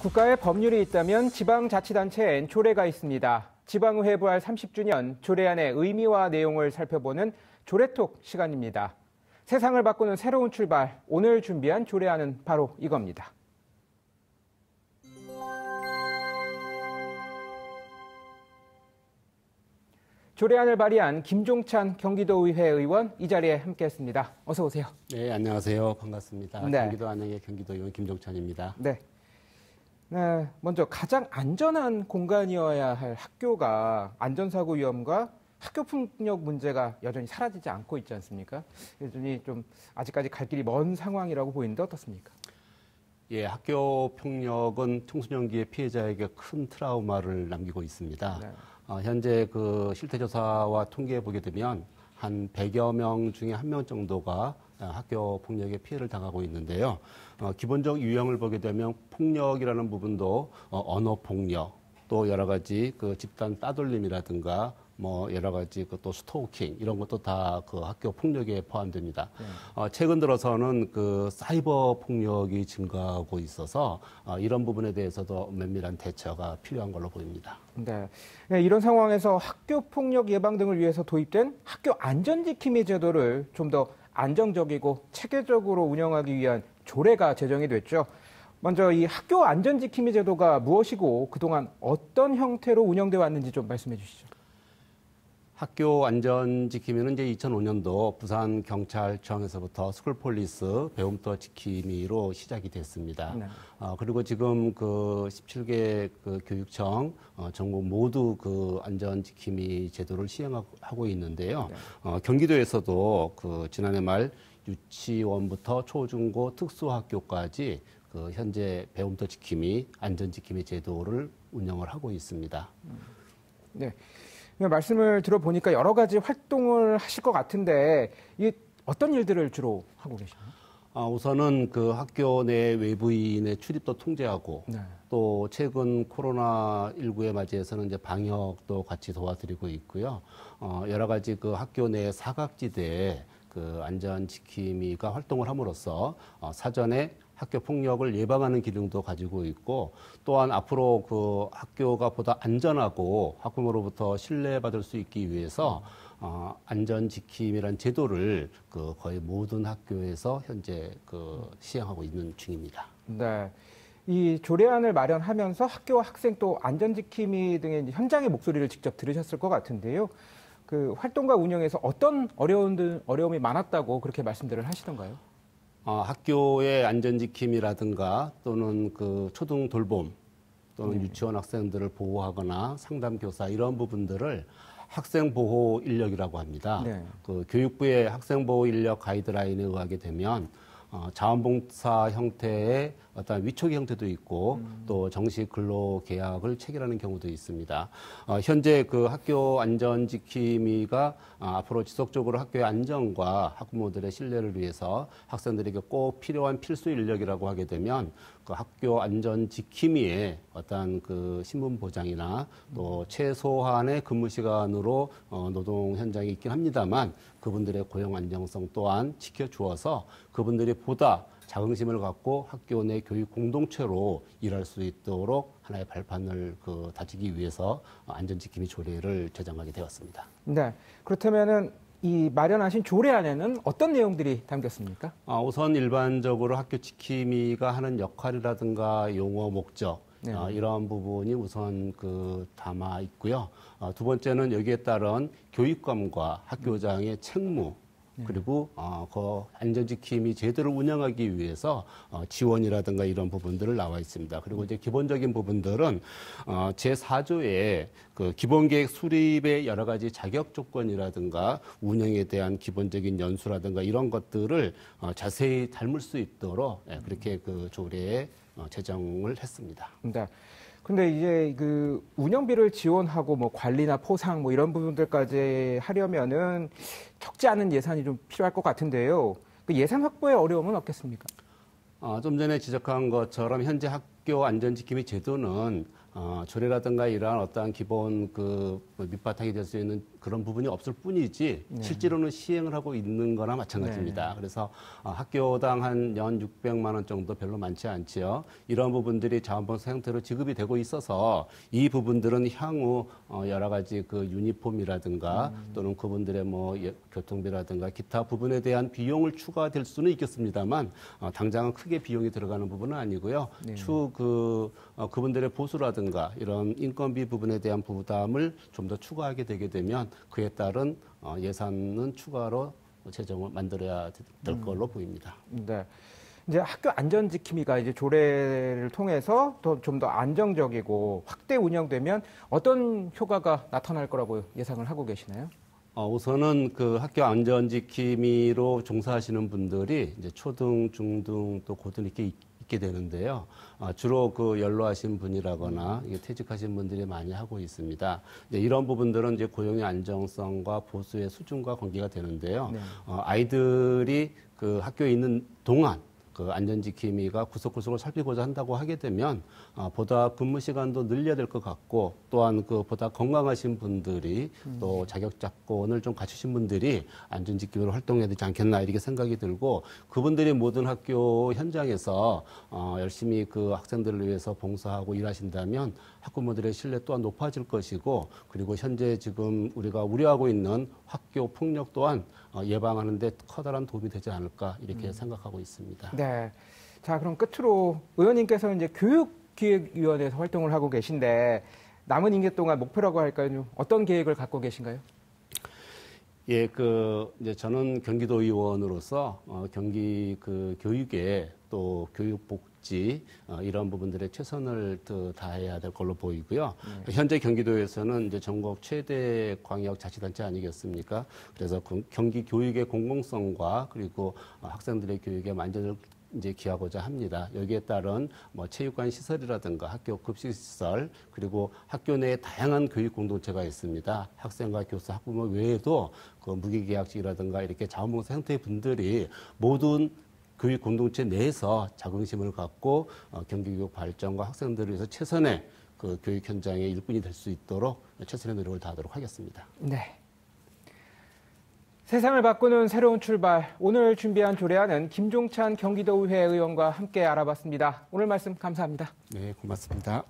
국가의 법률이 있다면 지방자치단체엔 조례가 있습니다. 지방의회 부활 30주년 조례안의 의미와 내용을 살펴보는 조례톡 시간입니다. 세상을 바꾸는 새로운 출발, 오늘 준비한 조례안은 바로 이겁니다. 조례안을 발의한 김종찬 경기도의회 의원 이 자리에 함께했습니다. 어서 오세요. 네, 안녕하세요. 반갑습니다. 네. 경기도 안양의 경기도의원 김종찬입니다. 네. 네, 먼저 가장 안전한 공간이어야 할 학교가 안전사고 위험과 학교 폭력 문제가 여전히 사라지지 않고 있지 않습니까? 여전히 좀 아직까지 갈 길이 먼 상황이라고 보이는데 어떻습니까? 예, 학교 폭력은 청소년기의 피해자에게 큰 트라우마를 남기고 있습니다. 네. 현재 그 실태조사와 통계에 보게 되면 한 100여 명 중에 1명 정도가 학교 폭력의 피해를 당하고 있는데요. 기본적 유형을 보게 되면 폭력이라는 부분도 언어 폭력, 또 여러 가지 그 집단 따돌림이라든가 뭐 여러 가지 그 또 스토킹 이런 것도 다 그 학교 폭력에 포함됩니다. 최근 들어서는 그 사이버 폭력이 증가하고 있어서 이런 부분에 대해서도 면밀한 대처가 필요한 걸로 보입니다. 네. 네, 이런 상황에서 학교 폭력 예방 등을 위해서 도입된 학교 안전지킴이 제도를 좀 더 안정적이고 체계적으로 운영하기 위한 조례가 제정이 됐죠. 먼저 이 학교 안전지킴이 제도가 무엇이고 그동안 어떤 형태로 운영돼 왔는지 좀 말씀해 주시죠. 학교 안전지킴이는 이제 2005년도 부산경찰청에서부터 스쿨폴리스 배움터 지킴이로 시작이 됐습니다. 네. 그리고 지금 그 17개 그 교육청 전국 모두 그 안전지킴이 제도를 시행하고 있는데요. 네. 경기도에서도 그 지난해 말 유치원부터 초중고 특수학교까지 그 현재 배움터 지킴이 안전지킴이 제도를 운영을 하고 있습니다. 네. 말씀을 들어보니까 여러 가지 활동을 하실 것 같은데 이 어떤 일들을 주로 하고 계시나요? 우선은 그 학교 내 외부인의 출입도 통제하고 네. 또 최근 코로나19에 맞이해서는 이제 방역도 같이 도와드리고 있고요. 여러 가지 그 학교 내 사각지대에 그 안전지킴이가 활동을 함으로써 사전에 학교 폭력을 예방하는 기능도 가지고 있고 또한 앞으로 그 학교가 보다 안전하고 학부모로부터 신뢰받을 수 있기 위해서 안전지킴이란 제도를 그 거의 모든 학교에서 현재 그 시행하고 있는 중입니다. 네. 이 조례안을 마련하면서 학교와 학생 또 안전지킴이 등의 현장의 목소리를 직접 들으셨을 것 같은데요. 그 활동과 운영에서 어떤 어려움이 많았다고 그렇게 말씀들을 하시던가요? 학교의 안전지킴이라든가 또는 그 초등 돌봄 또는 유치원 학생들을 보호하거나 상담 교사 이런 부분들을 학생 보호 인력이라고 합니다. 네. 그 교육부의 학생 보호 인력 가이드라인에 의하게 되면 자원봉사 형태의 어떤 위촉의 형태도 있고 또 정식 근로 계약을 체결하는 경우도 있습니다. 현재 그 학교 안전지킴이가 앞으로 지속적으로 학교의 안전과 학부모들의 신뢰를 위해서 학생들에게 꼭 필요한 필수 인력이라고 하게 되면 그 학교 안전지킴이의 어떤 그 신분 보장이나 또 최소한의 근무 시간으로 노동 현장에 있긴 합니다만 그분들의 고용 안정성 또한 지켜주어서 그분들이 보다 자긍심을 갖고 학교 내 교육 공동체로 일할 수 있도록 하나의 발판을 그 다지기 위해서 안전지킴이 조례를 제정하게 되었습니다. 네. 그렇다면은 이 마련하신 조례안에는 어떤 내용들이 담겼습니까? 우선 일반적으로 학교 지킴이가 하는 역할이라든가 용어, 목적 네. 이러한 부분이 우선 그 담아 있고요. 두 번째는 여기에 따른 교육감과 학교장의 책무 그리고 그 안전지킴이 제도를 운영하기 위해서 지원이라든가 이런 부분들을 나와 있습니다. 그리고 이제 기본적인 부분들은 제4조에 그 기본계획 수립의 여러 가지 자격 조건이라든가 운영에 대한 기본적인 연수라든가 이런 것들을 자세히 닮을 수 있도록 그렇게 그 조례에 제정을 했습니다. 네. 근데 이제 그 운영비를 지원하고 뭐 관리나 포상 뭐 이런 부분들까지 하려면은 적지 않은 예산이 좀 필요할 것 같은데요. 그 예산 확보의 어려움은 없겠습니까? 좀 전에 지적한 것처럼 현재 학교 안전지킴이 제도는 조례라든가 이러한 어떠한 기본 그 밑바탕이 될 수 있는 그런 부분이 없을 뿐이지 실제로는 시행을 하고 있는 거나 마찬가지입니다. 그래서 학교당 한 연 600만 원 정도 별로 많지 않지요. 이런 부분들이 자원봉사 형태로 지급이 되고 있어서 이 부분들은 향후 여러 가지 그 유니폼이라든가 또는 그분들의 뭐 교통비라든가 기타 부분에 대한 비용을 추가될 수는 있겠습니다만 당장은 크게 비용이 들어가는 부분은 아니고요. 그분들의 보수라든가 이런 인건비 부분에 대한 부담을 좀 더 추가하게 되게 되면 그에 따른 예산은 추가로 재정을 만들어야 될 걸로 보입니다. 네. 이제 학교 안전지킴이가 이제 조례를 통해서 좀 더 안정적이고 확대 운영되면 어떤 효과가 나타날 거라고 예상을 하고 계시나요? 우선은 그 학교 안전지킴이로 종사하시는 분들이 이제 초등, 중등 또 고등 이렇게 있게 되는데요. 주로 그 연로하신 분이라거나 퇴직하신 분들이 많이 하고 있습니다. 이런 부분들은 이제 고용의 안정성과 보수의 수준과 관계가 되는데요. 아이들이 그 학교에 있는 동안 그 안전지킴이가 구석구석을 살피고자 한다고 하게 되면 보다 근무 시간도 늘려야 될 것 같고 또한 그 보다 건강하신 분들이 또 자격자권을 좀 갖추신 분들이 안전지킴이로 활동해야 되지 않겠나 이렇게 생각이 들고 그분들이 모든 학교 현장에서 열심히 그 학생들을 위해서 봉사하고 일하신다면 학부모들의 신뢰 또한 높아질 것이고 그리고 현재 지금 우리가 우려하고 있는 학교 폭력 또한 예방하는 데 커다란 도움이 되지 않을까 이렇게 생각하고 있습니다. 네. 자, 그럼 끝으로 의원님께서는 이제 교육기획위원회에서 활동을 하고 계신데 남은 임기 동안 목표라고 할까요? 어떤 계획을 갖고 계신가요? 예, 이제 저는 경기도 의원으로서 경기 그 교육에 또 교육복지 이런 부분들에 최선을 다해야 될 걸로 보이고요. 현재 경기도에서는 이제 전국 최대 광역 자치단체 아니겠습니까? 그래서 경기 교육의 공공성과 그리고 학생들의 교육에 만전을 이제 기하고자 합니다. 여기에 따른 뭐 체육관 시설이라든가 학교 급식 시설 그리고 학교 내에 다양한 교육 공동체가 있습니다. 학생과 교사, 학부모 외에도 그 무기계약직이라든가 이렇게 자원봉사 형태의 분들이 모든 교육 공동체 내에서 자긍심을 갖고 경기교육 발전과 학생들을 위해서 최선의 그 교육 현장의 일꾼이 될 수 있도록 최선의 노력을 다하도록 하겠습니다. 네. 세상을 바꾸는 새로운 출발. 오늘 준비한 조례안은 김종찬 경기도의회 의원과 함께 알아봤습니다. 오늘 말씀 감사합니다. 네, 고맙습니다.